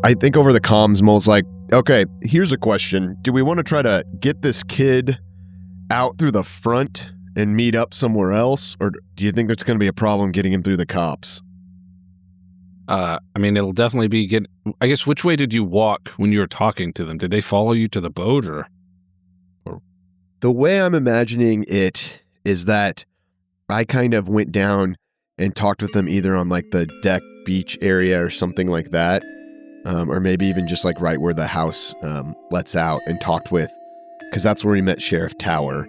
I think over the comms, Mull's like, okay, here's a question. Do we want to try to get this kid out through the front and meet up somewhere else? Or do you think there's going to be a problem getting him through the cops? I mean, it'll definitely be I guess, which way did you walk when you were talking to them? Did they follow you to the boat or? The way I'm imagining it is that I kind of went down and talked with them either on like the deck beach area or something like that. Or maybe even just like right where the house lets out and talked with, because that's where we met Sheriff Tower.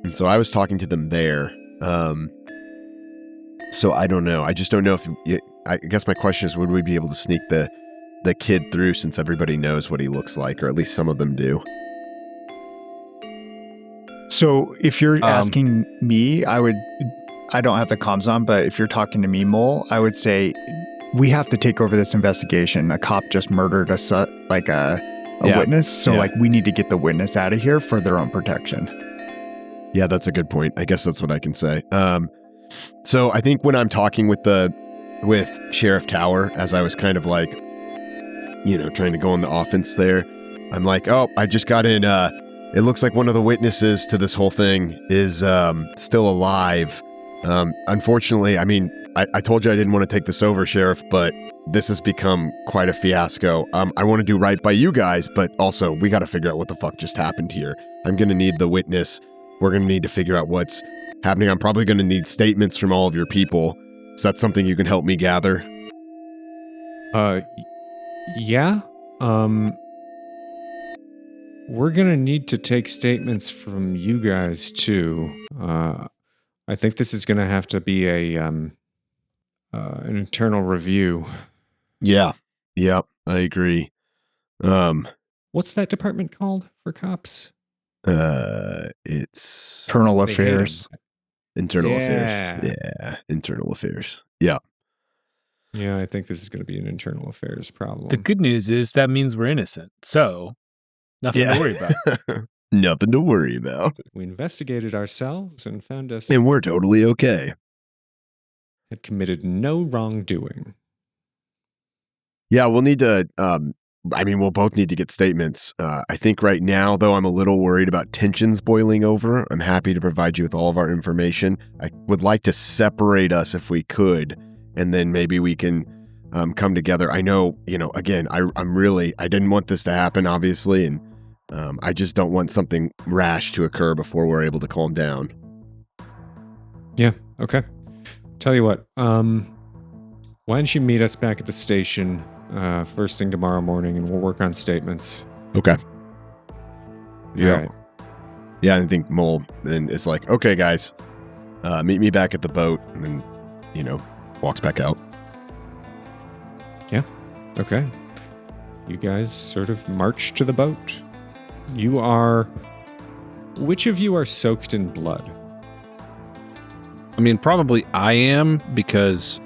And so I was talking to them there. So I don't know. I just don't know if, I guess my question is, would we be able to sneak the kid through since everybody knows what he looks like, or at least some of them do? So if you're asking me, I don't have the comms on, but if you're talking to me, Mull, I would say we have to take over this investigation. A cop just murdered a witness, so we need to get the witness out of here for their own protection. Yeah, that's a good point. I guess that's what I can say. So I think when I'm talking with Sheriff Tower, as I was kind of like, trying to go on the offense there, I'm like, oh, I just got in. It looks like one of the witnesses to this whole thing is still alive. Unfortunately, I mean, I told you I didn't want to take this over, Sheriff, but this has become quite a fiasco. I want to do right by you guys, but also we got to figure out what the fuck just happened here. I'm going to need the witness. We're going to need to figure out what's happening. I'm probably going to need statements from all of your people. Is that something you can help me gather? Yeah. We're going to need to take statements from you guys, too. I think this is going to have to be an internal review. Yeah. Yep. I agree. What's that department called for cops? It's Internal Affairs. Internal Affairs. Yeah. Internal Affairs. Yeah. Yeah, I think this is going to be an internal affairs problem. The good news is that means we're innocent. So nothing to worry about. Nothing to worry about. We investigated ourselves and found us... And we're totally okay. ...had committed no wrongdoing. Yeah, we'll need to... we'll both need to get statements. I think right now, though, I'm a little worried about tensions boiling over. I'm happy to provide you with all of our information. I would like to separate us if we could, and then maybe we can come together. I know, again, I didn't want this to happen, obviously, and I just don't want something rash to occur before we're able to calm down. Yeah, okay. Tell you what, why don't you meet us back at the station first thing tomorrow morning, and we'll work on statements. Okay. Yeah. Right. Yeah, I think Mull then is like, okay, guys, meet me back at the boat, and then, walks back out. Yeah, okay. You guys sort of march to the boat. Which of you are soaked in blood? I mean, probably I am, because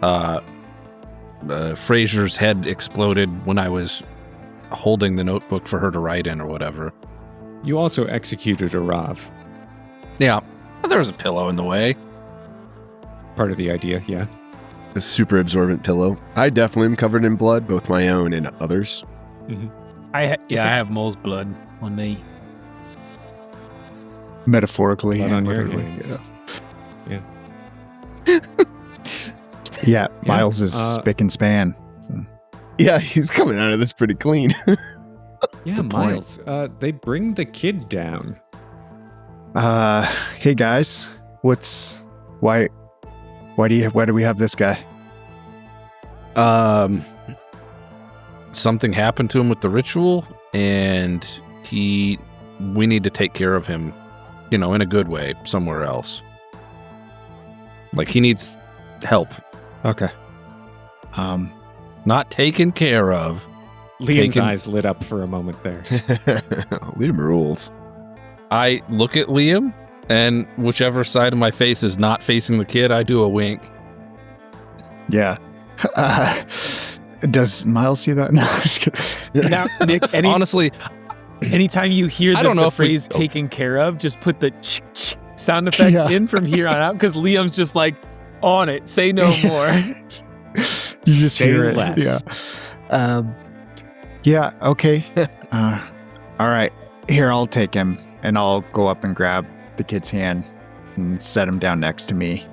Fraser's head exploded when I was holding the notebook for her to write in or whatever. You also executed a Rav. Yeah, there was a pillow in the way. Part of the idea, yeah. A super absorbent pillow. I definitely am covered in blood, both my own and others. Mm-hmm. I have Mull's blood on me. Metaphorically. Blood on your literally. hands. Yeah. Yeah, Miles is spick and span. Yeah, he's coming out of this pretty clean. Yeah, Miles. They bring the kid down. Hey guys, why do we have this guy? Something happened to him with the ritual, and we need to take care of him, in a good way, somewhere else. Like, he needs help. Okay. Not taken care of. Liam's eyes lit up for a moment there. Liam rules. I look at Liam, and whichever side of my face is not facing the kid, I do a wink. Yeah. Does Miles see that? No. Now, Nick, honestly, anytime you hear the phrase taken care of, just put the sound effect in from here on out, because Liam's just like, on it. Say no more. You just say hear less. Yeah. Yeah, okay. All right. Here, I'll take him, and I'll go up and grab the kid's hand and set him down next to me.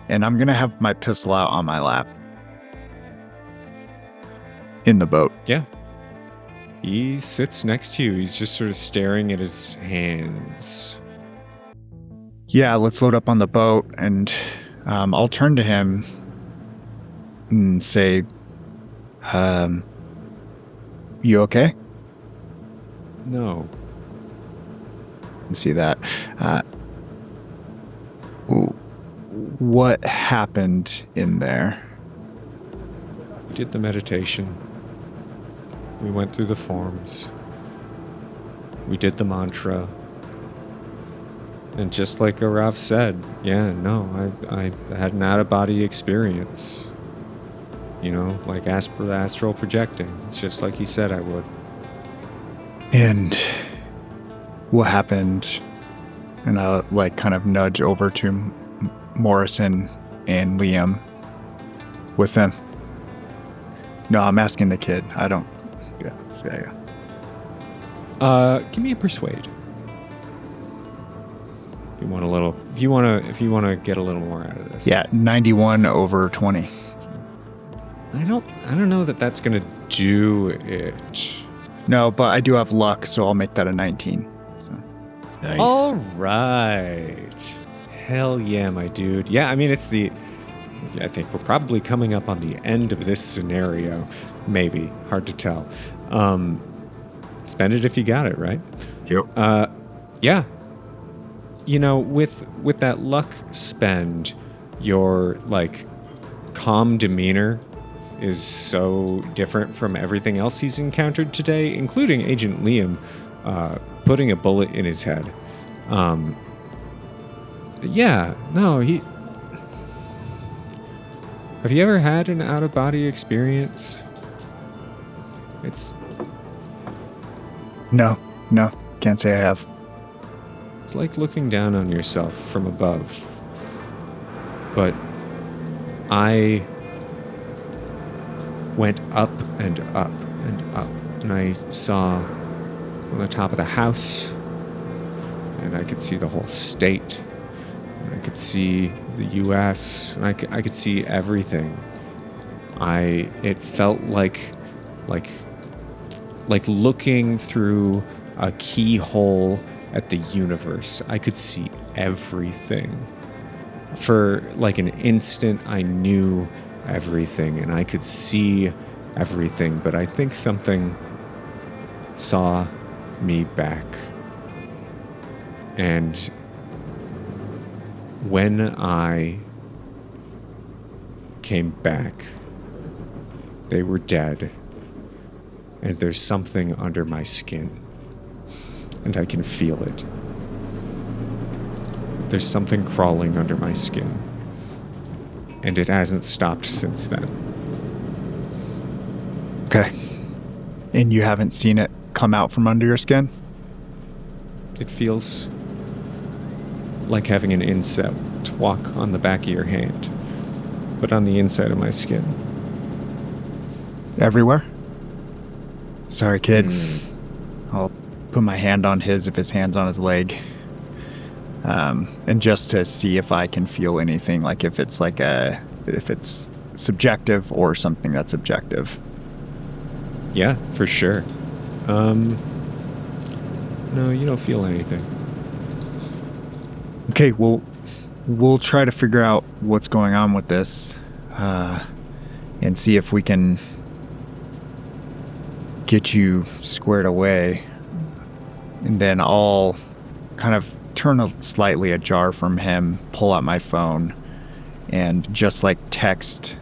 And I'm going to have my pistol out on my lap. In the boat. Yeah. He sits next to you. He's just sort of staring at his hands. Yeah, let's load up on the boat, and I'll turn to him and say, you okay? No. And see that. What happened in there? We did the meditation. We went through the forms. We did the mantra. And just like Arav said, I had an out-of-body experience. You know, like astral projecting. It's just like he said I would. And what happened? And I'll kind of nudge over to Moorison and Liam with them. No, I'm asking the kid. I don't. Yeah. Give me a persuade. If you want to get a little more out of this. Yeah, 91 over 20. I don't know that that's gonna do it. No, but I do have luck, so I'll make that a 19. So. Nice. All right. Hell yeah, my dude. Yeah, I mean, I think we're probably coming up on the end of this scenario. Maybe. Hard to tell. Spend it if you got it, right? Yep. Yeah. You know, with that luck spend, your, calm demeanor is so different from everything else he's encountered today, including Agent Liam putting a bullet in his head. Have you ever had an out-of-body experience? No, can't say I have. It's like looking down on yourself from above. But I went up and up and up, and I saw from the top of the house, and I could see the whole state, and I could see the U.S., and I could see everything. It felt like looking through a keyhole at the universe. I could see everything. For an instant, I knew everything, and I could see everything, but I think something saw me back. And when I came back, they were dead, and there's something under my skin, and I can feel it. There's something crawling under my skin, and it hasn't stopped since then. Okay. And you haven't seen it come out from under your skin? It feels like having an insect walk on the back of your hand, but on the inside of my skin. Everywhere? Sorry, kid. I'll put my hand on his if his hand's on his leg. And just to see if I can feel anything, if it's subjective or something that's objective. Yeah, for sure. No, you don't feel anything. Okay, well, we'll try to figure out what's going on with this, and see if we can get you squared away. And then I'll kind of turn slightly ajar from him, pull out my phone, and just text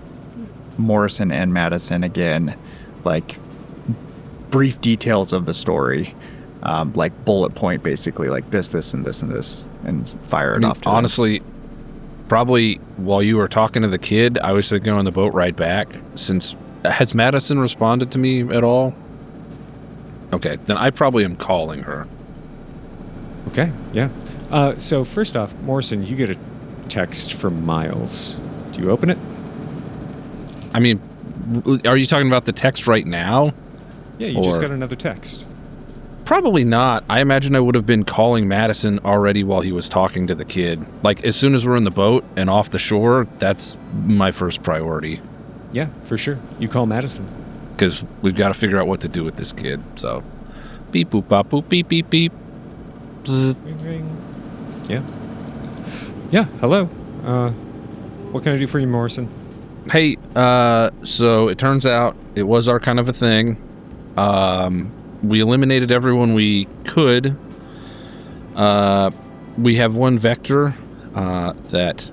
Moorison and Madison again, brief details of the story, bullet point, basically, this, and this, and this, and fire it off to honestly, them. Probably while you were talking to the kid, I was thinking on the boat ride back, has Madison responded to me at all? Okay, then I probably am calling her. Okay, yeah. So first off, Moorison, you get a text from Miles. Do you open it? I mean, are you talking about the text right now? Yeah, you just got another text. Probably not. I imagine I would have been calling Madison already while he was talking to the kid. Like, as soon as we're in the boat and off the shore, that's my first priority. Yeah, for sure. You call Madison. Because we've got to figure out what to do with this kid. So, beep, boop, bop, boop, beep, beep, beep. Bzz. Ring, ring. Yeah. Yeah, hello. What can I do for you, Moorison? Hey, so it turns out it was our kind of a thing. We eliminated everyone we could. We have one vector that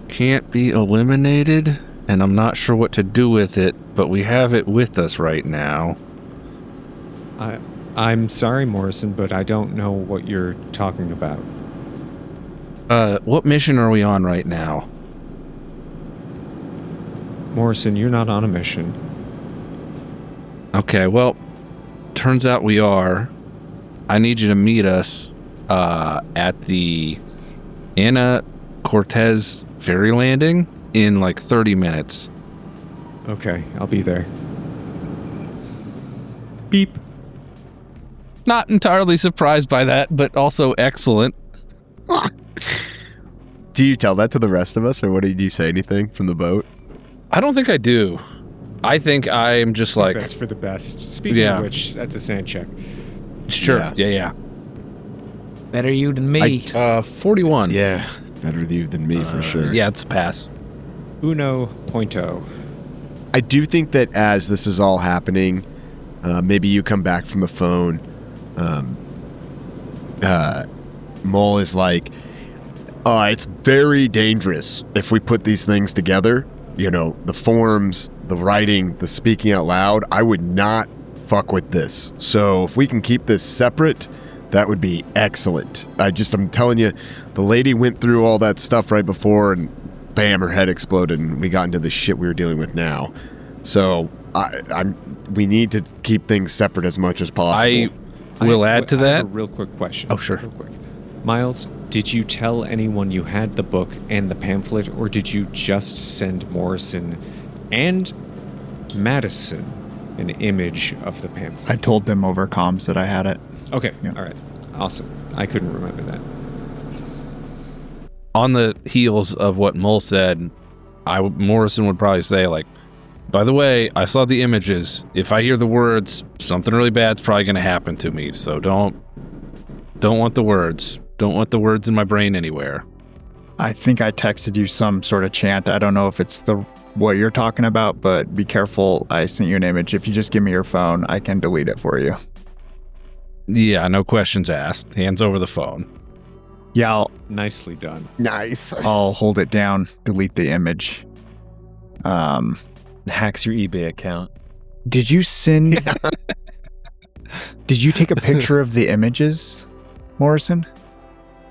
can't be eliminated, and I'm not sure what to do with it, but we have it with us right now. I'm sorry, Moorison, but I don't know what you're talking about. What mission are we on right now? Moorison, you're not on a mission. Okay, well, turns out we are. I need you to meet us at the Anna Cortez ferry landing in like 30 minutes. Okay, I'll be there. Beep. Not entirely surprised by that, but also excellent. Do you tell that to the rest of us, or do you say anything from the boat? I don't think I do. I think I'm just like... That's for the best. Speaking of which, that's a sand check. Sure, yeah. Better you than me. 41. Yeah, better you than me for sure. Yeah, it's a pass. Uno punto. I do think that as this is all happening, maybe you come back from the phone. Mull is like, it's very dangerous if we put these things together. You know, the forms, the writing, the speaking out loud. I would not fuck with this. So if we can keep this separate, that would be excellent. I'm telling you, the lady went through all that stuff right before, and bam, her head exploded, and we got into the shit we were dealing with now. So we need to keep things separate as much as possible. I will add to that. I have a real quick question. Oh, sure. Real quick. Miles, did you tell anyone you had the book and the pamphlet, or did you just send Moorison and Madison an image of the pamphlet? I told them over comms that I had it. Okay, Yeah. All right. Awesome. I couldn't remember that. On the heels of what Mull said, Moorison would probably say, like, by the way, I saw the images. If I hear the words, something really bad's probably going to happen to me. So don't want the words. Don't want the words in my brain anywhere. I think I texted you some sort of chant. I don't know if it's what you're talking about, but be careful. I sent you an image. If you just give me your phone, I can delete it for you. Yeah, no questions asked. Hands over the phone. Yeah, Nicely done. Nice. I'll hold it down, delete the image. Hacks your eBay account. Did you send... Did you take a picture of the images, Moorison?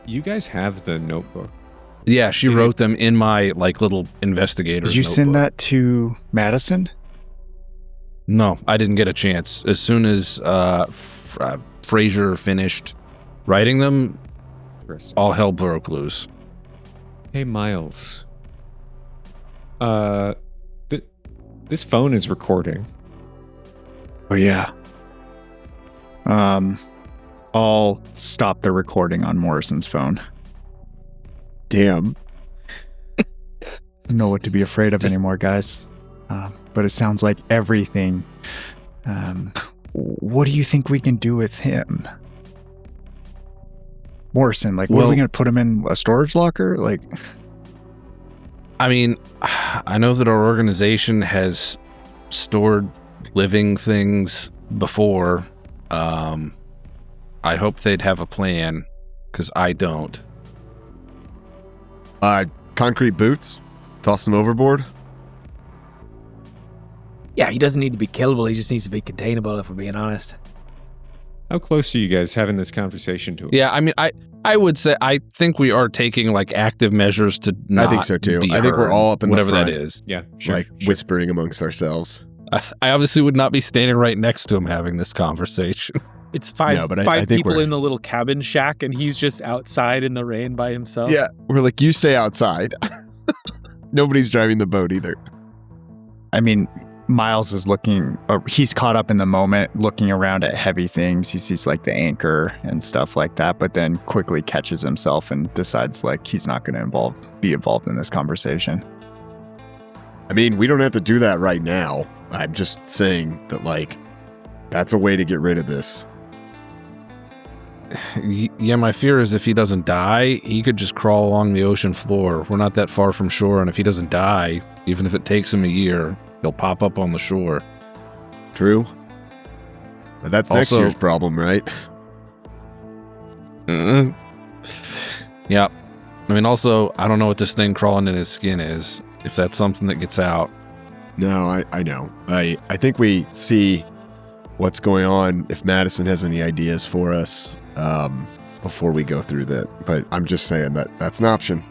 You guys have the notebook. Yeah, she wrote them in my like little investigator's Did you notebook. send that to Madison? No, I didn't get a chance. As soon as Fraser finished writing them, all hell broke loose. Hey, Miles. This phone is recording. Oh, yeah. I'll stop the recording on Morrison's phone. Damn. Know what to be afraid of anymore, guys. But it sounds like everything. What do you think we can do with him? Morrison, like, what are we going to put him in a storage locker? Like, I mean, I know that our organization has stored living things before. I hope they'd have a plan, because I don't. Concrete boots? Toss them overboard? Yeah, he doesn't need to be killable. He just needs to be containable, if we're being honest. How close are you guys having this conversation to him? Yeah, I mean, I would say I think we are taking like active measures to not I think so too. be I think we're heard, all up in whatever the front, that is. Yeah, sure. like whispering amongst ourselves. I obviously would not be standing right next to him having this conversation. It's five No, but I think people we're- in the little cabin shack, and he's just outside in the rain by himself. Yeah, we're like, you stay outside. Nobody's driving the boat either. I mean, Miles is looking, he's caught up in the moment, looking around at heavy things. He sees like the anchor and stuff like that, but then quickly catches himself and decides like he's not going to be involved in this conversation. I mean, we don't have to do that right now. I'm just saying that, like, that's a way to get rid of this. Yeah, my fear is if he doesn't die, he could just crawl along the ocean floor. We're not that far from shore, and if he doesn't die, even if it takes him a year, he'll pop up on the shore. True. But that's next year's problem, right? Yeah. I mean, also, I don't know what this thing crawling in his skin is, if that's something that gets out. No, I know. I think we see what's going on, if Madison has any ideas for us before we go through that. But I'm just saying that that's an option.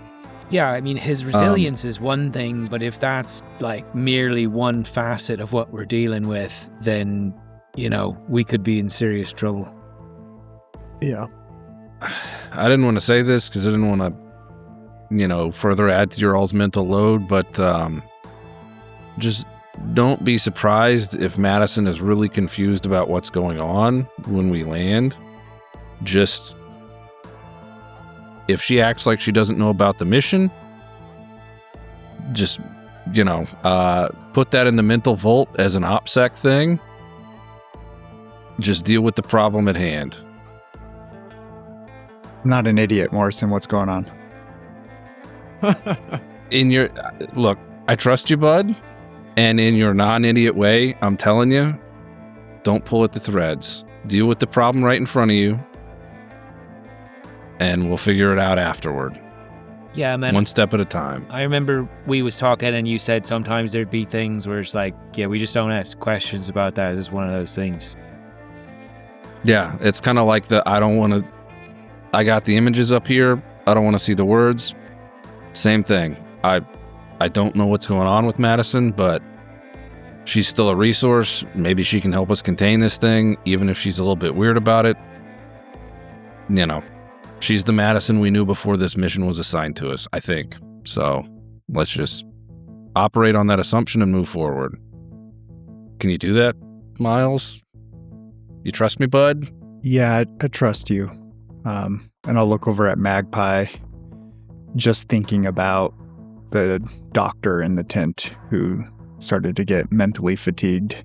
Yeah, I mean, his resilience is one thing, but if that's like merely one facet of what we're dealing with, then, you know, we could be in serious trouble. Yeah. I didn't want to say this because I didn't want to, you know, further add to your all's mental load, but just don't be surprised if Madison is really confused about what's going on when we land. Just, if she acts like she doesn't know about the mission, just, you know, put that in the mental vault as an OPSEC thing. Just deal with the problem at hand. I'm not an idiot, Moorison. What's going on? Look, I trust you, bud. And in your non-idiot way, I'm telling you, don't pull at the threads. Deal with the problem right in front of you, and we'll figure it out afterward. Yeah, man. One step at a time. I remember we was talking and you said sometimes there'd be things where it's like, yeah, we just don't ask questions about that. It's just one of those things. Yeah, it's kind of like I got the images up here. I don't want to see the words. Same thing. I don't know what's going on with Madison, but she's still a resource. Maybe she can help us contain this thing, even if she's a little bit weird about it. You know, she's the Madison we knew before this mission was assigned to us, I think. So let's just operate on that assumption and move forward. Can you do that, Miles? You trust me, bud? Yeah, I trust you. And I'll look over at Magpie, just thinking about the doctor in the tent who started to get mentally fatigued.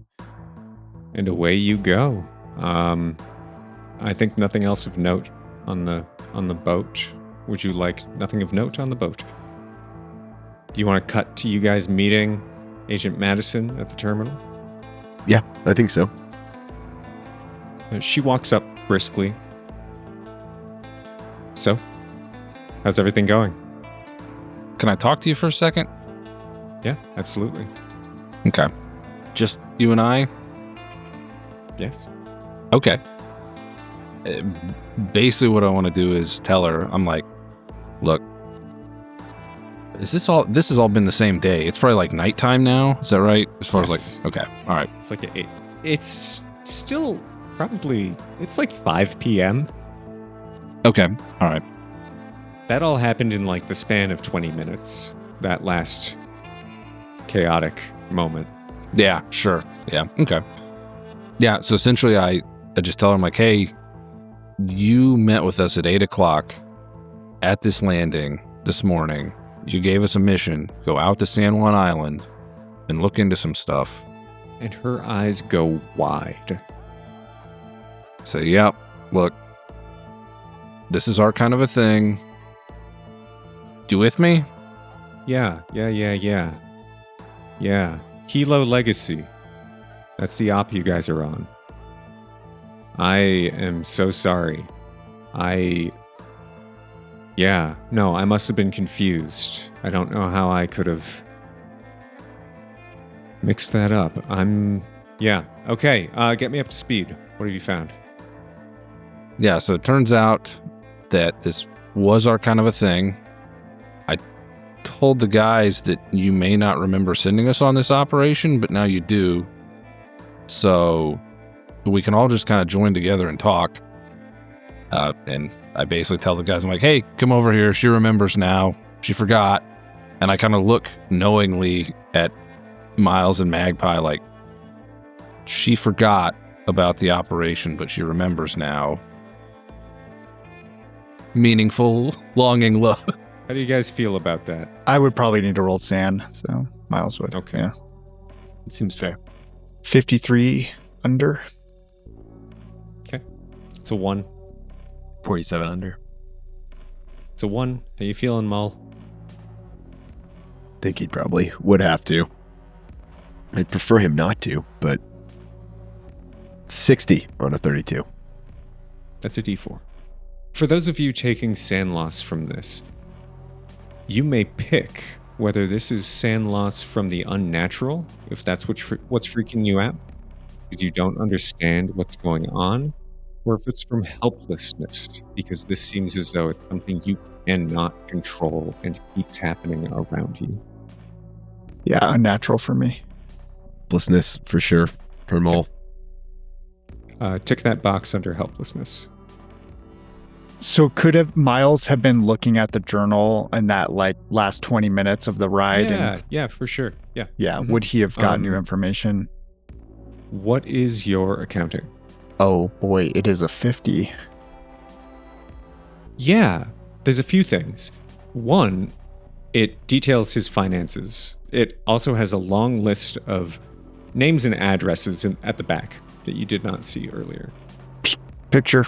And away you go. I think nothing else of note on the boat. Would you like nothing of note on the boat? Do you want to cut to you guys meeting Agent Madison at the terminal? Yeah, I think so. She walks up briskly. So, how's everything going? Can I talk to you for a second? Yeah, absolutely. Okay. Just you and I? Yes. Okay. Basically what I want to do is tell her, I'm like, look, this has all been the same day. It's probably like nighttime now. Is that right? As far as like, okay. All right. It's like it's still probably, it's like 5 p.m. Okay. All right. That all happened in like the span of 20 minutes. That last chaotic moment. Yeah, sure. Yeah. Okay. Yeah. So essentially I just tell her, I'm like, hey, you met with us at 8:00 at this landing this morning. You gave us a mission. Go out to San Juan Island and look into some stuff. And her eyes go wide. So, yeah, look, this is our kind of a thing. You with me? Yeah. Hilo Legacy. That's the op you guys are on. I am so sorry. I must have been confused. I don't know how I could have mixed that up. Okay, get me up to speed. What have you found? Yeah, so it turns out that this was our kind of a thing. I told the guys that you may not remember sending us on this operation, but now you do. So we can all just kind of join together and talk. And I basically tell the guys, I'm like, hey, come over here. She remembers now. She forgot. And I kind of look knowingly at Miles and Magpie like, She forgot about the operation, but she remembers now. Meaningful, longing love. How do you guys feel about that? I would probably need to roll sand, so Miles would. Okay. Yeah. It seems fair. 53 under. It's a 1. 47 under. It's a 1. How you feeling, Mull? Think he probably would have to. I'd prefer him not to, but 60 on a 32. That's a D4. For those of you taking sand loss from this, you may pick whether this is sand loss from the unnatural, if that's what's freaking you out, because you don't understand what's going on, or if it's from helplessness, because this seems as though it's something you cannot control and keeps happening around you. Yeah, unnatural for me. Helplessness for sure for Mull. Tick that box under helplessness. So could Miles have been looking at the journal in that like last 20 minutes of the ride? Yeah, for sure. Yeah. Yeah. Would he have gotten new information? What is your accounting? Oh boy, it is a 50. Yeah, there's a few things. One, it details his finances. It also has a long list of names and addresses at the back that you did not see earlier. Picture.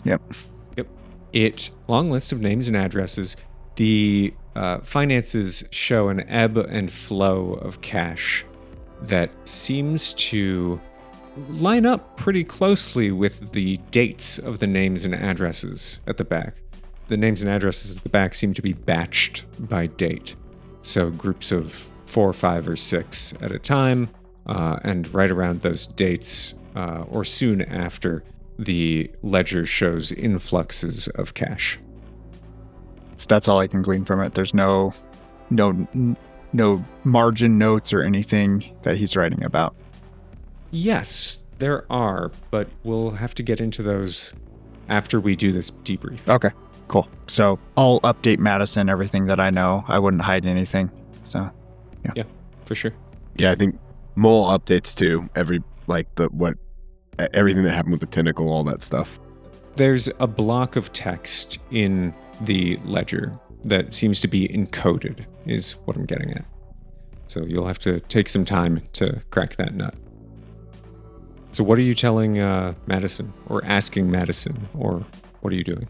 Yep. Long list of names and addresses. The finances show an ebb and flow of cash that seems to line up pretty closely with the dates of the names and addresses at the back. The names and addresses at the back seem to be batched by date. So groups of 4, 5, or 6 at a time, and right around those dates, or soon after, the ledger shows influxes of cash. That's all I can glean from it. There's no margin notes or anything that he's writing about. Yes, there are, but we'll have to get into those after we do this debrief. Okay, cool. So I'll update Madison everything that I know. I wouldn't hide anything. So, Yeah, for sure. Yeah, I think Mull updates too. Everything that happened with the tentacle, all that stuff. There's a block of text in the ledger that seems to be encoded, is what I'm getting at. So you'll have to take some time to crack that nut. So what are you telling Madison, or asking Madison, or what are you doing?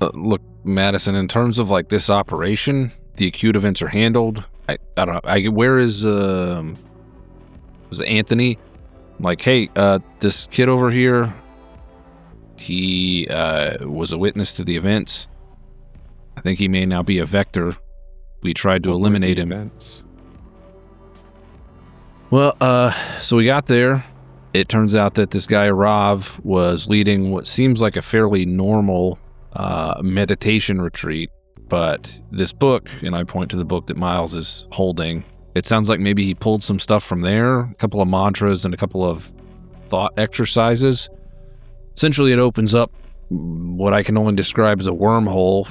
Look, Madison, in terms of like this operation, the acute events are handled. I don't know. Where is was it Anthony? Like, hey, this kid over here, he was a witness to the events. I think he may now be a vector. We tried to eliminate him. Events? Well, so we got there. It turns out that this guy, Rav, was leading what seems like a fairly normal meditation retreat. But this book, and I point to the book that Miles is holding, it sounds like maybe he pulled some stuff from there, a couple of mantras and a couple of thought exercises. Essentially, it opens up what I can only describe as a wormhole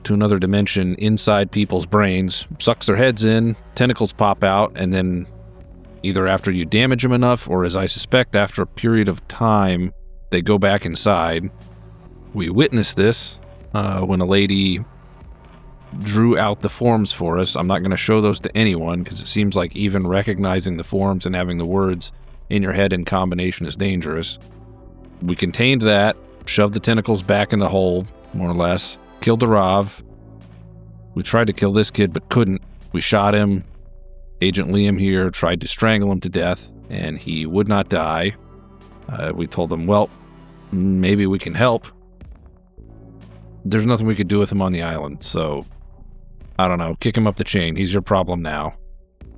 to another dimension inside people's brains, sucks their heads in, tentacles pop out, and then either after you damage them enough, or as I suspect, after a period of time, they go back inside. We witnessed this when a lady drew out the forms for us. I'm not going to show those to anyone because it seems like even recognizing the forms and having the words in your head in combination is dangerous. We contained that, shoved the tentacles back in the hold, more or less, killed the Rav. We tried to kill this kid but couldn't. We shot him. Agent Liam here tried to strangle him to death and he would not die. We told him, well, maybe we can help. There's nothing we could do with him on the island, so I don't know, kick him up the chain. He's your problem now.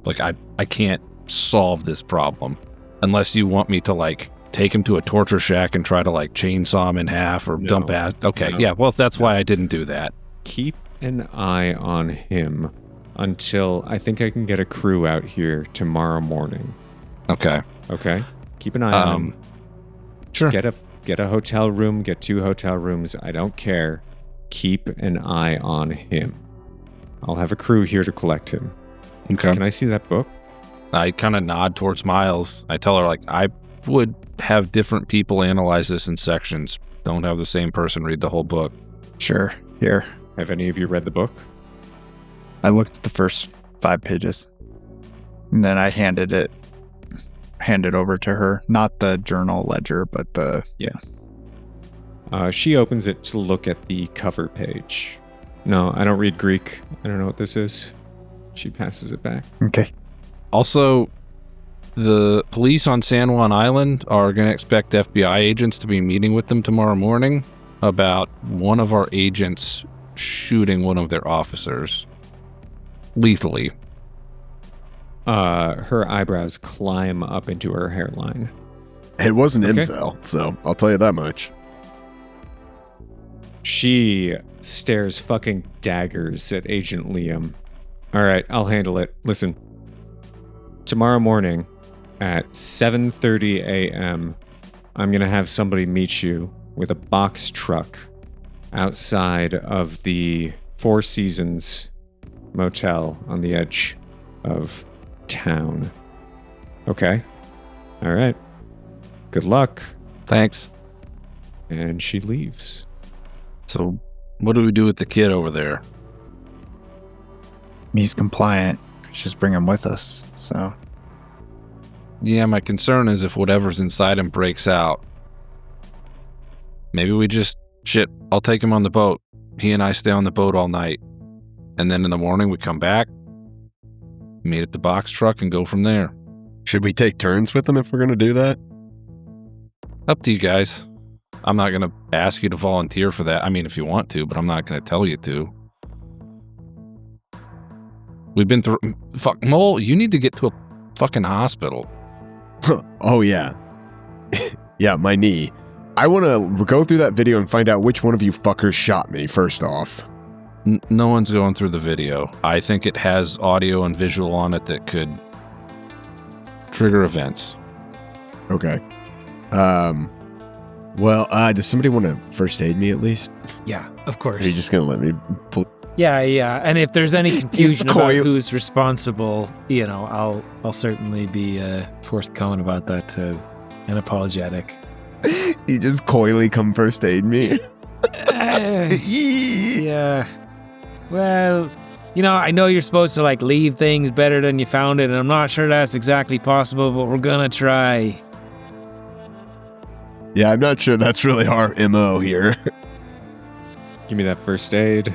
Like, I can't solve this problem unless you want me to, like, take him to a torture shack and try to, like, chainsaw him in half or dump ass. Okay, yeah, well, that's why I didn't do that. Keep an eye on him until I think I can get a crew out here tomorrow morning. Okay. Okay? Keep an eye on him. Sure. Get a hotel room, get 2 hotel rooms. I don't care. Keep an eye on him. I'll have a crew here to collect him. Okay. Can I see that book? I kind of nod towards Miles. I tell her, like, I would have different people analyze this in sections. Don't have the same person read the whole book. Sure. Here. Have any of you read the book? I looked at the first 5 pages. And then I handed it over to her. Not the journal ledger, but the... Yeah. She opens it to look at the cover page. No, I don't read Greek. I don't know what this is. She passes it back. Okay. Also, the police on San Juan Island are going to expect FBI agents to be meeting with them tomorrow morning about one of our agents shooting one of their officers. Lethally. Her eyebrows climb up into her hairline. It wasn't Okay. Imzel, so I'll tell you that much. She stares fucking daggers at Agent Liam. All right, I'll handle it. Listen. Tomorrow morning at 7:30 a.m., I'm going to have somebody meet you with a box truck outside of the Four Seasons motel on the edge of town. Okay? All right. Good luck. Thanks. And she leaves. So, what do we do with the kid over there? He's compliant. Just bring him with us, so... Yeah, my concern is if whatever's inside him breaks out. Maybe we just... Shit, I'll take him on the boat. He and I stay on the boat all night. And then in the morning we come back, meet at the box truck, and go from there. Should we take turns with them if we're going to do that? Up to you guys. I'm not going to ask you to volunteer for that. I mean, if you want to, but I'm not going to tell you to. We've been through... Fuck, Mull, you need to get to a fucking hospital. Oh, yeah. Yeah, my knee. I want to go through that video and find out which one of you fuckers shot me, first off. No one's going through the video. I think it has audio and visual on it that could trigger events. Okay. Well, does somebody want to first aid me at least? Yeah, of course. Are you just going to let me pull? Yeah. And if there's any confusion about Coil. who's responsible, I'll certainly be forthcoming about that and apologetic. You just coyly come first aid me? Yeah. Well, I know you're supposed to leave things better than you found it, and I'm not sure that's exactly possible, but we're gonna try. Yeah, I'm not sure that's really our MO here. Give me that first aid.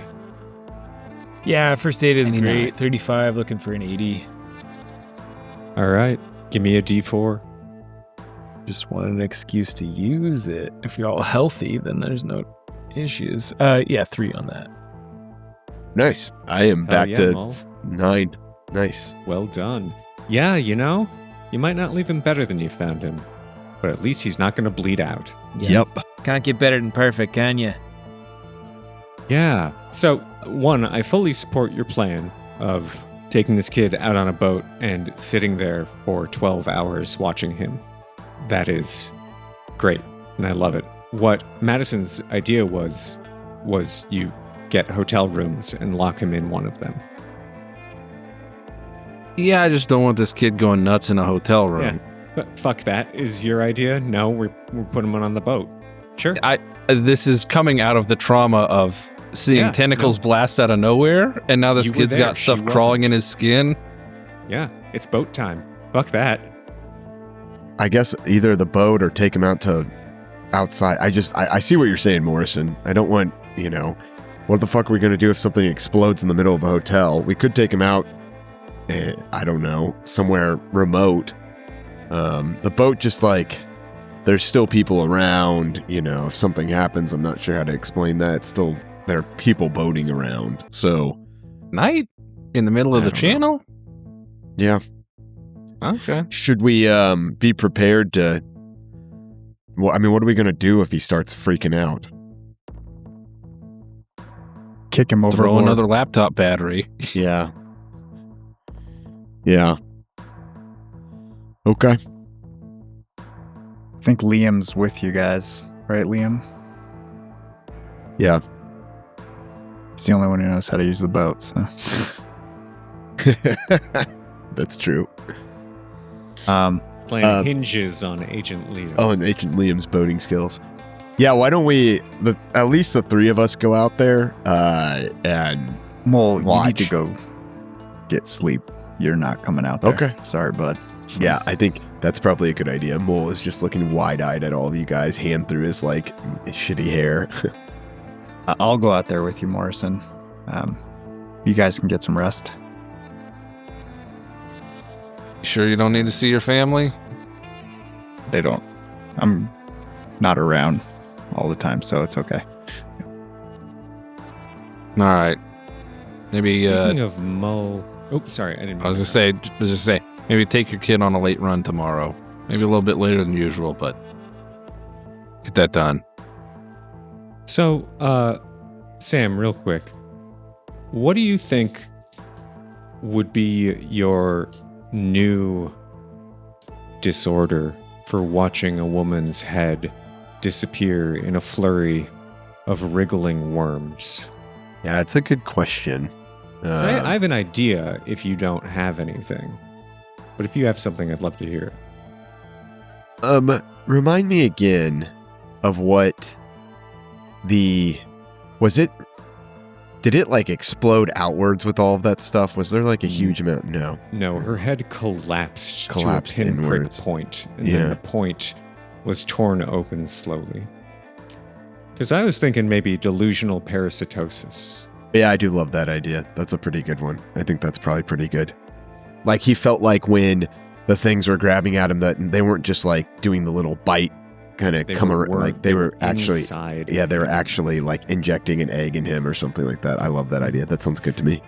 Yeah, first aid is 29. great. 35, looking for an 80. All right. Give me a D4. Just want an excuse to use it. If you're all healthy, then there's no issues. 3 on that. Nice. I am Hell back yeah, to Mull. 9. Nice. Well done. Yeah, you might not leave him better than you found him, but at least he's not going to bleed out. Yeah. Yep. Can't get better than perfect, can you? Yeah. So, one, I fully support your plan of taking this kid out on a boat and sitting there for 12 hours watching him. That is great, and I love it. What Madison's idea was you get hotel rooms and lock him in one of them. Yeah, I just don't want this kid going nuts in a hotel room. Yeah. But fuck that. Is your idea? No, we're putting him on the boat. Sure. This is coming out of the trauma of seeing tentacles blast out of nowhere, and now this You were kid's there, got she stuff crawling wasn't. in his skin. Yeah, it's boat time. Fuck that. I guess either the boat or take him out to outside. I see what you're saying, Moorison. I don't want, what the fuck are we going to do if something explodes in the middle of a hotel? We could take him out, I don't know, somewhere remote. The boat just there's still people around, if something happens, I'm not sure how to explain that. It's still, there are people boating around. So, Night? In the middle of I the don't know. channel? yeah. Okay. Should we be prepared to... Well, what are we going to do if he starts freaking out? Kick him Throw overboard. another laptop battery. Yeah. Yeah. Okay. I think Liam's with you guys, right, Liam? Yeah. He's the only one who knows how to use the boat, so... That's true. Plan hinges on Agent Leo. Oh, and Agent Liam's boating skills. Yeah, why don't we, at least the three of us go out there and Mull, watch. you need to go get sleep. You're not coming out there. Okay. Sorry, bud. Yeah, I think that's probably a good idea. Mull is just looking wide-eyed at all of you guys, hand through his, shitty hair. I'll go out there with you, Moorison. You guys can get some rest. You sure you don't need to see your family? They don't. I'm not around all the time, so it's okay. All right. Maybe. Speaking of Mull. Oh, sorry, I didn't. I was gonna say, maybe take your kid on a late run tomorrow. Maybe a little bit later than usual, but get that done. So, Sam, real quick, what do you think would be your new disorder for watching a woman's head disappear in a flurry of wriggling worms? Yeah, it's a good question. 'Cause I have an idea if you don't have anything. But if you have something, I'd love to hear it. Remind me again of what did it explode outwards with all of that stuff? Was there a huge amount? No, her head collapsed to a pinprick inwards. point, and then the point was torn open slowly. Because I was thinking maybe delusional parasitosis. Yeah, I do love that idea. That's a pretty good one. I think that's probably pretty good. He felt like when the things were grabbing at him, that they weren't just doing the little bite kind of come around. They were actually inside. Yeah, they were actually injecting an egg in him or something like that. I love that idea. That sounds good to me.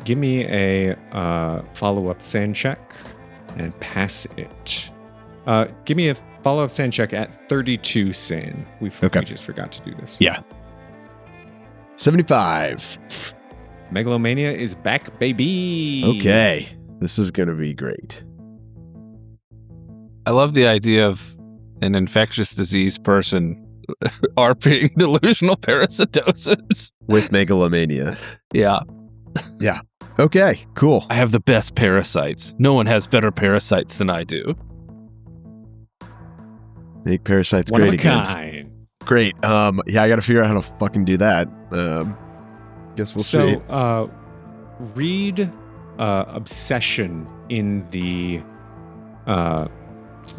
Give me a follow-up sand check and pass it. Give me a follow-up sand check at 32 sand. We just forgot to do this. Yeah. 75. Megalomania is back, baby. Okay. This is going to be great. I love the idea of an infectious disease person RPing delusional parasitosis. With megalomania. Yeah. Yeah. Okay, cool. I have the best parasites. No one has better parasites than I do. Make parasites One great of a again. kind. Great. Yeah, I got to figure out how to fucking do that. Guess we'll see. So, read obsession in the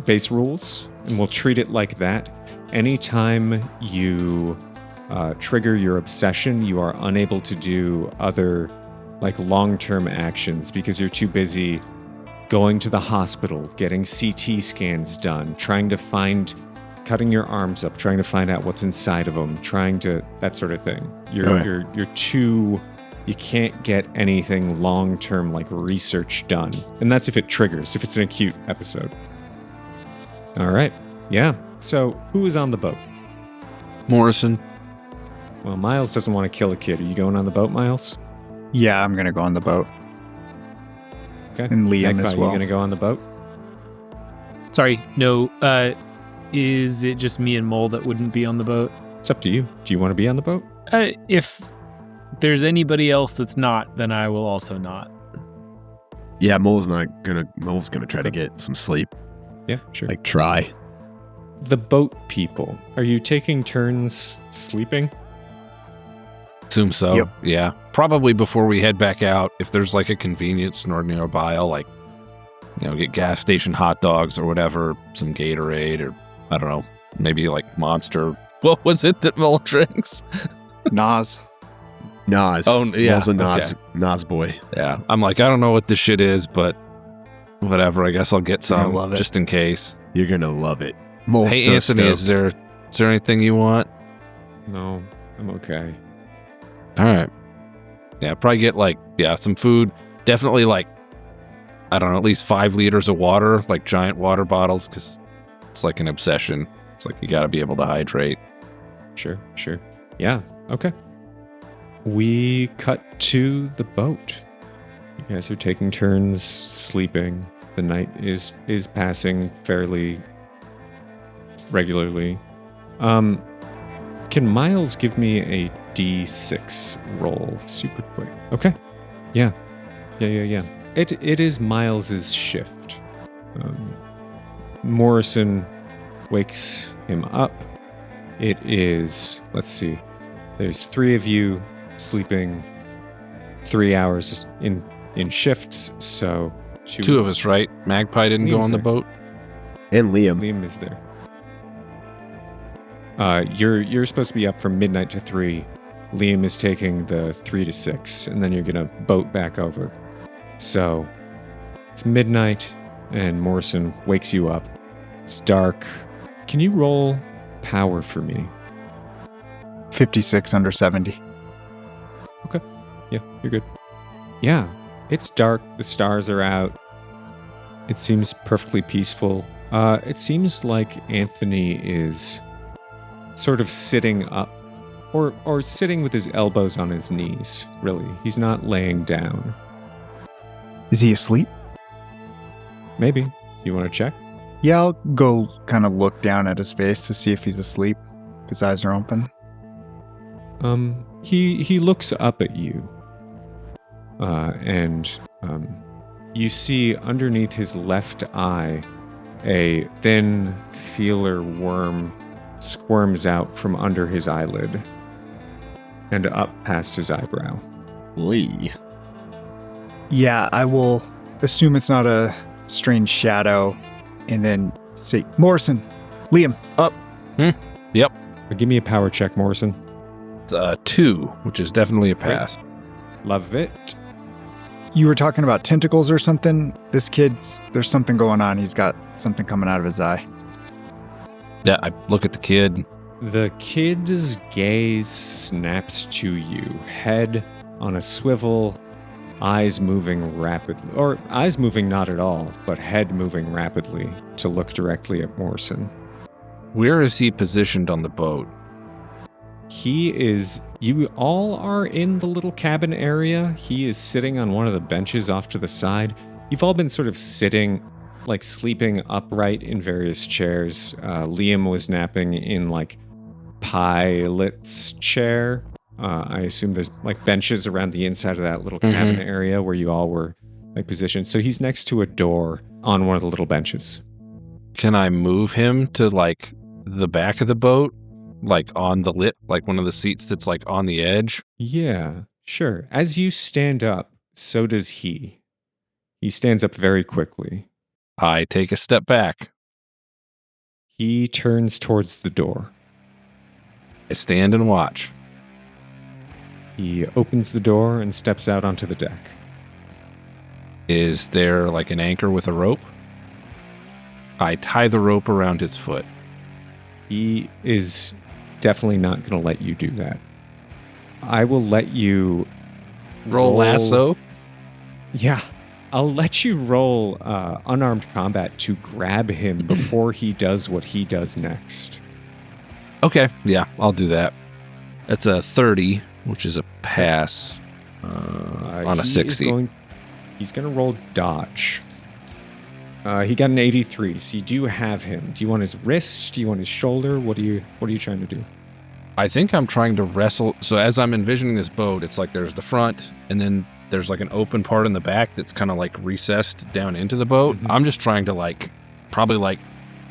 base rules, and we'll treat it like that. Anytime you trigger your obsession, you are unable to do other long-term actions because you're too busy going to the hospital, getting CT scans done, cutting your arms up, trying to find out what's inside of them, that sort of thing. You're too, you can't get anything long-term research done. And that's if it triggers, if it's an acute episode. All right. Yeah. So who is on the boat? Moorison. Well, Miles doesn't want to kill a kid. Are you going on the boat, Miles? Yeah, I'm going to go on the boat. Okay. And Liam Magpie, as well. Are you going to go on the boat? Sorry, no. Is it just me and Mull that wouldn't be on the boat? It's up to you. Do you want to be on the boat? If there's anybody else that's not, then I will also not. Yeah, Mull's gonna try to get some sleep. Yeah, sure. Try. The boat people. Are you taking turns sleeping? Assume so. Yep. Yeah. Probably before we head back out, if there's a convenience store nearby, I'll get gas station hot dogs or whatever, some Gatorade or I don't know, maybe Monster. What was it that Mull drinks? Nas. Nas. Oh, yeah. Mull's a Nas, Okay. Nas boy. Yeah. I'm I don't know what this shit is, but whatever. I guess I'll get You're gonna some love it. just in case. You're gonna love it. Mull's Hey, so Anthony, stoked. is there anything you want? No, I'm okay. All right. Yeah, probably get some food. Definitely I don't know, at least 5 liters of water, giant water bottles, because it's an obsession. It's you got to be able to hydrate. Sure. Yeah, okay. We cut to the boat. You guys are taking turns sleeping. The night is passing fairly regularly. Can Miles give me a D6 roll super quick? Okay. Yeah. It is Miles's shift. Moorison wakes him up. It is, let's see, there's 3 of you sleeping 3 hours in shifts, so 2 of us, right? Magpie didn't go Liam's on the there. boat. And Liam. Liam is there. You're supposed to be up from midnight to 3. Liam is taking the 3 to 6, and then you're gonna boat back over. So it's midnight, and Moorison wakes you up. It's dark. Can you roll power for me? 56 under 70. Okay. Yeah, you're good. Yeah, it's dark. The stars are out. It seems perfectly peaceful. It seems like Anthony is sort of sitting up, or sitting with his elbows on his knees, really. He's not laying down. Is he asleep? Maybe. You want to check? Yeah, I'll go kind of look down at his face to see if he's asleep. If his eyes are open. He looks up at you. And you see underneath his left eye a thin feeler worm squirms out from under his eyelid and up past his eyebrow. Lee. Yeah, I will assume it's not a strange shadow and then say, Moorison, Liam, up. Yep. Give me a power check, Moorison. It's 2, which is definitely a pass. Love it. You were talking about tentacles or something? This kid's, there's something going on. He's got something coming out of his eye. Yeah, I look at the kid. The kid's gaze snaps to you, head on a swivel, eyes moving rapidly, or eyes moving not at all, but head moving rapidly to look directly at Moorison. Where is he positioned on the boat? You all are in the little cabin area. He is sitting on one of the benches off to the side. You've all been sort of sitting, like sleeping upright in various chairs. Liam was napping in like pilot's chair. I assume there's like benches around the inside of that little cabin area where you all were like positioned. So he's next to a door on one of the little benches. Can I move him to like the back of the boat? Like on the lip, like one of the seats that's like on the edge? Yeah, sure. As you stand up, so does he. He stands up very quickly. I take a step back. He turns towards the door. I stand and watch. He opens the door and steps out onto the deck. Is there like an anchor with a rope? I tie the rope around his foot. He is definitely not going to let you do that. I will let you Roll lasso? Yeah. I'll let you roll unarmed combat to grab him before he does what he does next. Okay, yeah, I'll do that. That's a 30, which is a pass on a 60. He's going to roll dodge. He got an 83, so you do have him. Do you want his wrist? Do you want his shoulder? What are you trying to do? I think I'm trying to wrestle. So as I'm envisioning this boat, it's like there's the front, and then there's like an open part in the back that's kind of like recessed down into the boat. Mm-hmm. I'm just trying to like, probably like,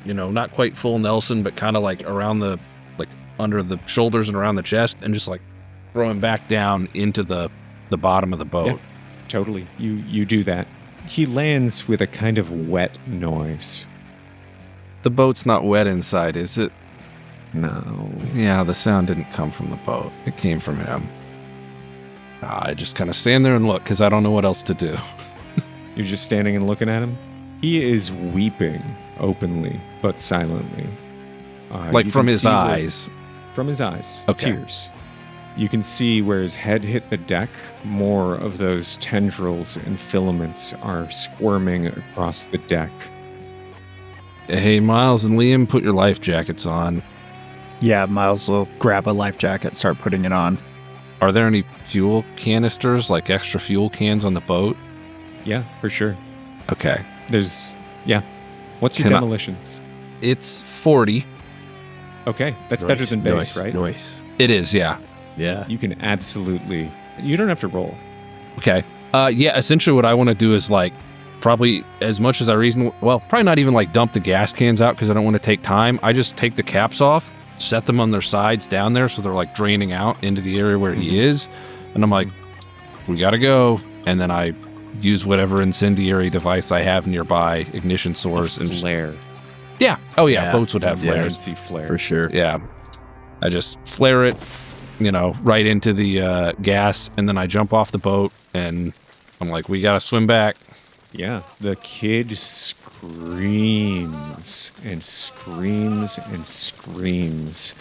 you know, not quite full Nelson, but kind of like around the, like under the shoulders and around the chest, and just like throw him back down into the bottom of the boat. Yeah, totally. You do that. He lands with a kind of wet noise. The boat's not wet inside, is it? No. Yeah, the sound didn't come from the boat. It came from him. I just kind of stand there and look, because I don't know what else to do. You're just standing and looking at him? He is weeping openly, but silently. Like from his eyes? From his eyes. Okay. Tears. You can see where his head hit the deck, more of those tendrils and filaments are squirming across the deck. Hey, Miles and Liam, put your life jackets on. Yeah, Miles will grab a life jacket, start putting it on. Are there any fuel canisters, like extra fuel cans on the boat? Yeah, for sure. Okay. What's your Can I- demolitions? It's 40. Okay, that's better than base, right? Nice. It is, yeah. Yeah. You can absolutely... You don't have to roll. Okay. Yeah, essentially what I want to do is like probably as much as I reason, well, probably not even like dump the gas cans out because I don't want to take time. I just take the caps off, set them on their sides down there so they're like draining out into the area where he is. And I'm like, we got to go. And then I use whatever incendiary device I have nearby, ignition source. And flare. Yeah. Oh, yeah. Boats would have flares. Emergency flare. For sure. Yeah. I just flare it, right into the gas. And then I jump off the boat and I'm like, we got to swim back. Yeah, the kid screams and screams and screams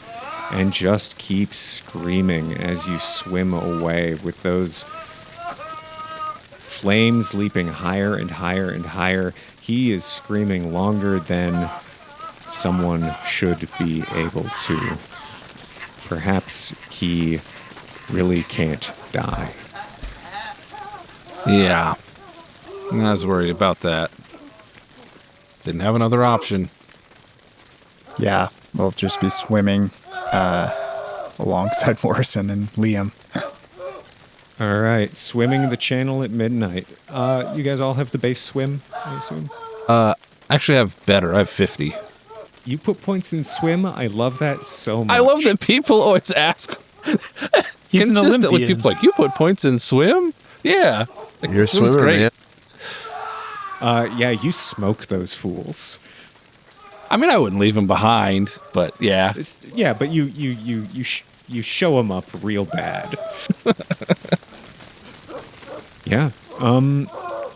and just keeps screaming as you swim away with those flames leaping higher and higher and higher. He is screaming longer than someone should be able to. Perhaps he really can't die. Yeah. I was worried about that. Didn't have another option. Yeah, we'll just be swimming alongside Moorison and Liam. All right, swimming the channel at midnight. You guys all have the base swim, I assume? Actually, I have better. I have 50. You put points in swim? I love that so much. I love that people always ask. He's an consistent with Olympian. people like, you put points in swim? Yeah. Like, You're a swim's swimmer, great. man. Yeah, you smoke those fools. I mean, I wouldn't leave them behind, but yeah. Yeah, but you show them up real bad. Yeah.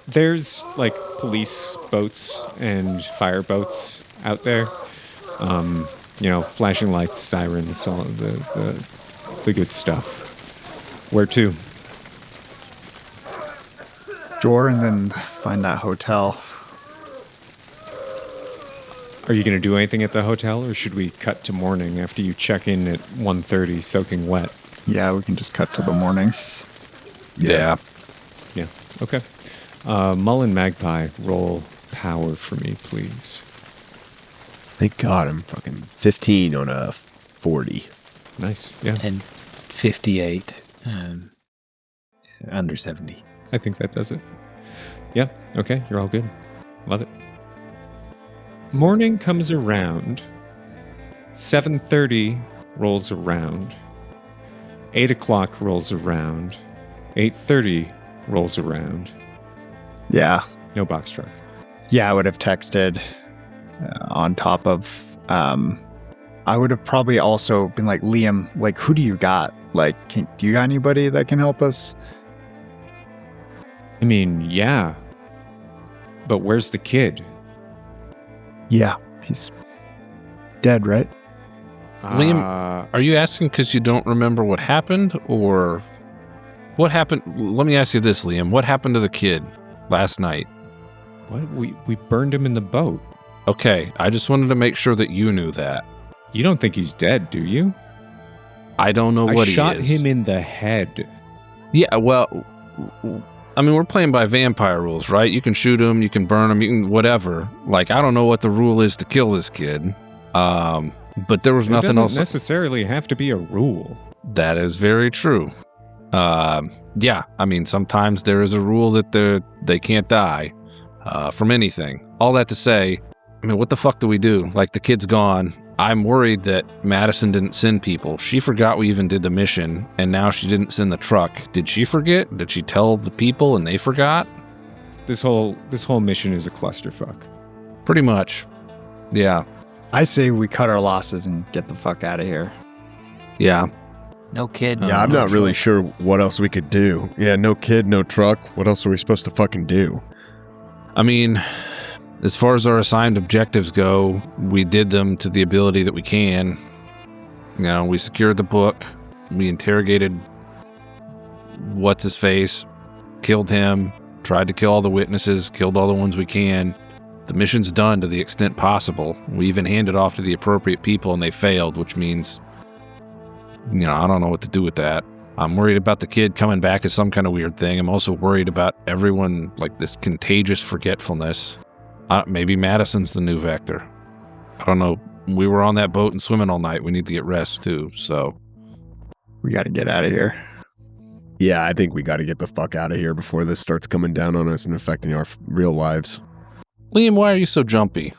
There's like police boats and fire boats out there. Flashing lights, sirens, all of the good stuff. Where to? Jor, and then find that hotel. Are you going to do anything at the hotel, or should we cut to morning after you check in at 1:30 soaking wet? Yeah, we can just cut to the morning. Yeah. Yeah. Okay. Mull and Magpie, roll power for me, please. Thank God I'm fucking 15 on a 40. Nice. Yeah. And 58. Under 70. I think that does it. Yeah. Okay. You're all good. Love it. Morning comes around. 7:30 rolls around. 8 o'clock rolls around. 8:30 rolls around. Yeah. No box truck. Yeah, I would have texted on top of... I would have probably also been like, Liam, like, who do you got? Like, do you got anybody that can help us? I mean, yeah. But where's the kid? Yeah, he's dead, right? Liam, are you asking because you don't remember what happened, or what happened? Let me ask you this, Liam. What happened to the kid last night? What? We burned him in the boat. Okay, I just wanted to make sure that you knew that. You don't think he's dead, do you? I don't know what he is. I shot him in the head. Yeah, well, I mean, we're playing by vampire rules, right? You can shoot him, you can burn him, you can whatever. Like, I don't know what the rule is to kill this kid. But there was nothing else. It doesn't necessarily have to be a rule. That is very true. Yeah, I mean, sometimes there is a rule that they can't die from anything. All that to say, I mean, what the fuck do we do? Like, the kid's gone. I'm worried that Madison didn't send people. She forgot we even did the mission, and now she didn't send the truck. Did she forget? Did she tell the people and they forgot? This whole mission is a clusterfuck. Pretty much. Yeah. I say we cut our losses and get the fuck out of here. Yeah. No kid. Yeah, I'm not really sure what else we could do. Yeah, no kid, no truck. What else are we supposed to fucking do? I mean, as far as our assigned objectives go, we did them to the ability that we can. You know, we secured the book. We interrogated what's-his-face, killed him, tried to kill all the witnesses, killed all the ones we can. The mission's done to the extent possible. We even handed off to the appropriate people and they failed, which means, you know, I don't know what to do with that. I'm worried about the kid coming back as some kind of weird thing. I'm also worried about everyone, like this contagious forgetfulness. Maybe Madison's the new vector. I don't know. We were on that boat and swimming all night. We need to get rest too, so. We got to get out of here. Yeah, I think we got to get the fuck out of here before this starts coming down on us and affecting our real lives. Liam, why are you so jumpy?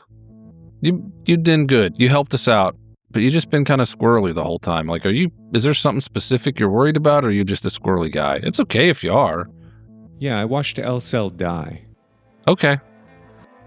You did good. You helped us out, but you just been kind of squirrely the whole time. Like, is there something specific you're worried about, or are you just a squirrely guy? It's okay if you are. Yeah, I watched Elcel die. Okay.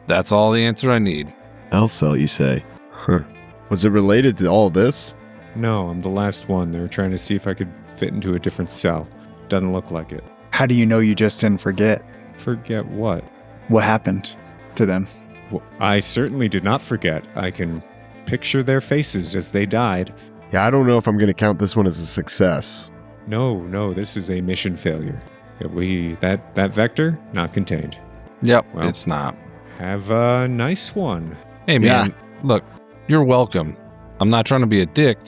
That's all the answer I need. Elcel, you say? Huh. Was it related to all this? No, I'm the last one. They were trying to see if I could fit into a different cell. Doesn't look like it. How do you know you just didn't forget? Forget what? What happened to them? Well, I certainly did not forget. I can picture their faces as they died. Yeah, I don't know if I'm going to count this one as a success. No, this is a mission failure. That vector, not contained. Yep, Well. it's not. Have a nice one. Hey, man, Look, you're welcome. I'm not trying to be a dick.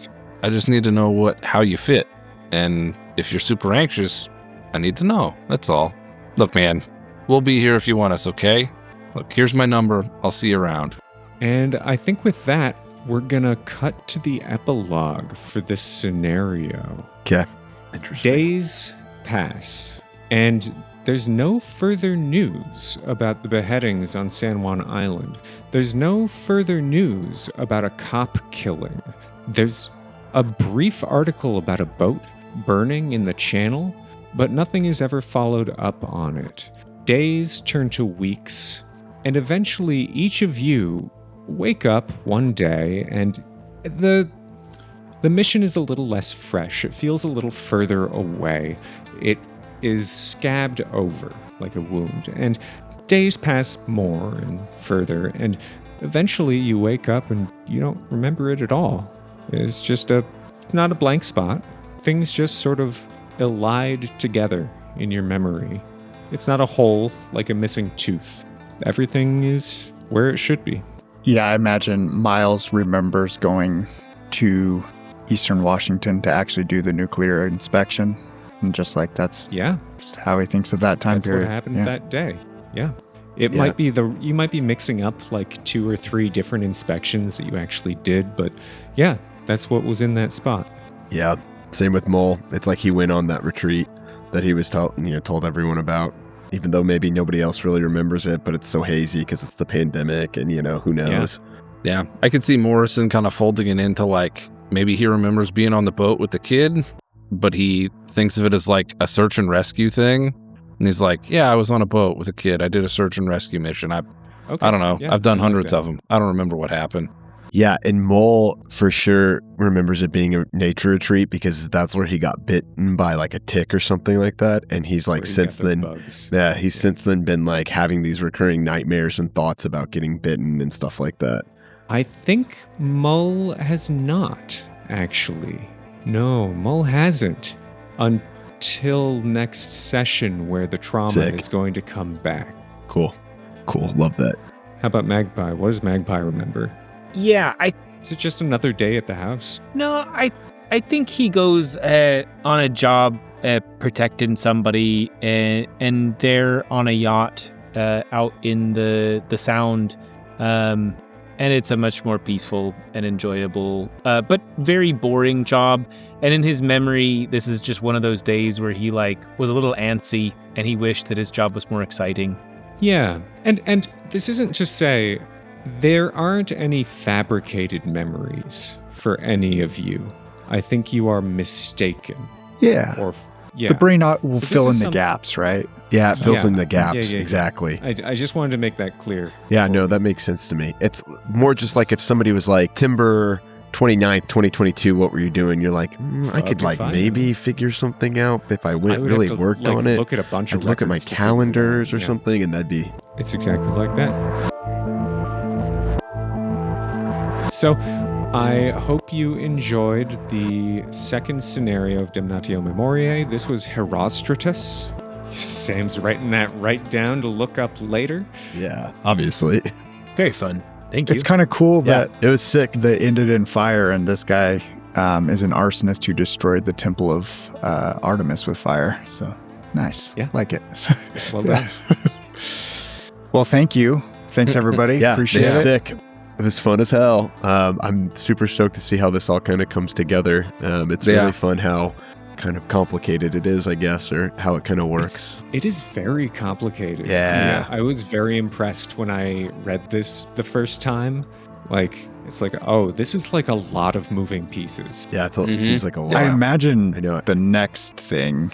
I just need to know how you fit. And if you're super anxious, I need to know. That's all. Look, man, we'll be here if you want us, okay? Look, here's my number. I'll see you around. And I think with that, we're gonna cut to the epilogue for this scenario. Okay. Interesting. Days pass, and there's no further news about the beheadings on San Juan Island. There's no further news about a cop killing. There's a brief article about a boat burning in the channel, but nothing is ever followed up on it. Days turn to weeks, and eventually each of you wake up one day and the mission is a little less fresh. It feels a little further away. It is scabbed over like a wound, and days pass more and further, and eventually you wake up and you don't remember it at all. It's not a blank spot. Things just sort of elide together in your memory. It's not a hole like a missing tooth. Everything is where it should be. Yeah, I imagine Miles remembers going to Eastern Washington to actually do the nuclear inspection. And just like that's just how he thinks of that time period. That's what happened that day. Yeah. It might be you might be mixing up like 2 or 3 different inspections that you actually did, but yeah, that's what was in that spot. Yeah. Same with Mull. It's like he went on that retreat that he was told everyone about, even though maybe nobody else really remembers it, but it's so hazy because it's the pandemic and, who knows. Yeah. I could see Moorison kind of folding it into like, maybe he remembers being on the boat with the kid, but he thinks of it as like a search and rescue thing. And he's like, yeah, I was on a boat with a kid. I did a search and rescue mission. I don't know. Yeah, I've done hundreds of them. I don't remember what happened. Yeah, and Mull for sure remembers it being a nature retreat because that's where he got bitten by like a tick or something like that. And he's like since then been like having these recurring nightmares and thoughts about getting bitten and stuff like that. I think Mull has not, actually. No, Mull hasn't. Until next session where the trauma is going to come back. Cool. Love that. How about Magpie? What does Magpie remember? Yeah, Is it just another day at the house? No, I think he goes on a job protecting somebody, and they're on a yacht out in the Sound, and it's a much more peaceful and enjoyable, but very boring job. And in his memory, this is just one of those days where he was a little antsy, and he wished that his job was more exciting. Yeah, and this isn't to say there aren't any fabricated memories for any of you. I think you are mistaken. Yeah. The brain will fill in the gaps, right? Yeah, it fills in the gaps. Exactly. I just wanted to make that clear. Yeah, no, that makes sense to me. It's more just like if somebody was like, Timber 29th, 2022, what were you doing? You're like, I could maybe figure something out if I really worked on it. Look at a bunch of look at my calendars or something, and that'd be... It's exactly like that. So, I hope you enjoyed the second scenario of Damnatio Memoriae. This was Herostratus. Sam's writing that right down to look up later. Yeah, obviously. Very fun. Thank you. It's kind of cool that it was sick. That ended in fire, and this guy is an arsonist who destroyed the temple of Artemis with fire. So, nice. Yeah. Like it. Well done. Well, thank you. Thanks, everybody. Yeah, appreciate it. Sick. It was fun as hell. I'm super stoked to see how this all kind of comes together. It's really fun how kind of complicated it is, I guess, or how it kind of works. It is very complicated. Yeah. I was very impressed when I read this the first time. Like, it's like, oh, this is like a lot of moving pieces. Yeah, it seems like a lot. I imagine I know it. the next thing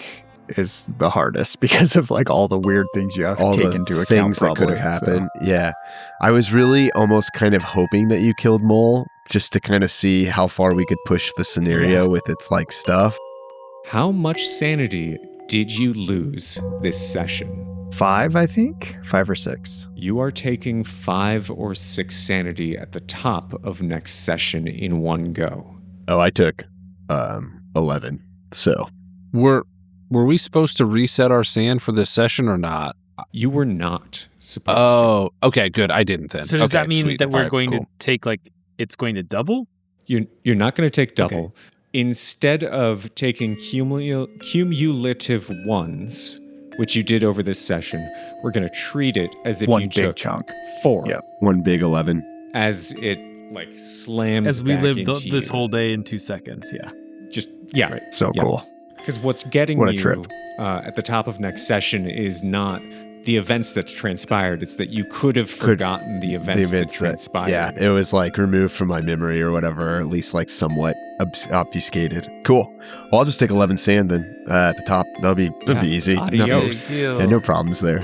is the hardest because of like all the weird things you have to All take the into account. things that could have happened. Yeah. I was really almost kind of hoping that you killed Mull just to kind of see how far we could push the scenario with its like stuff. How much sanity did you lose this session? 5, I think. 5 or 6. You are taking 5 or 6 sanity at the top of next session in one go. Oh, I took 11. So Were we supposed to reset our sand for this session or not? You were not supposed to. Oh, okay, good. I didn't then. So does that mean sweet. that we're Alright, going cool. to take it's going to double? You're not going to take double. Okay. Instead of taking cumulative ones, which you did over this session, we're going to treat it as if One you big took chunk. 4. Yep. one big 11. As it like slams As we back lived into this you. whole day in 2 seconds, yeah. Just, yeah. Right. So Yeah. cool. Because what's getting What a you trip. At the top of next session is not the events that transpired. It's that you could have forgotten the events that transpired. Yeah, it was like removed from my memory or whatever, or at least like somewhat obfuscated. Cool. Well, I'll just take 11 sand then at the top. That'll be easy. Adios. Nothing, no problems there.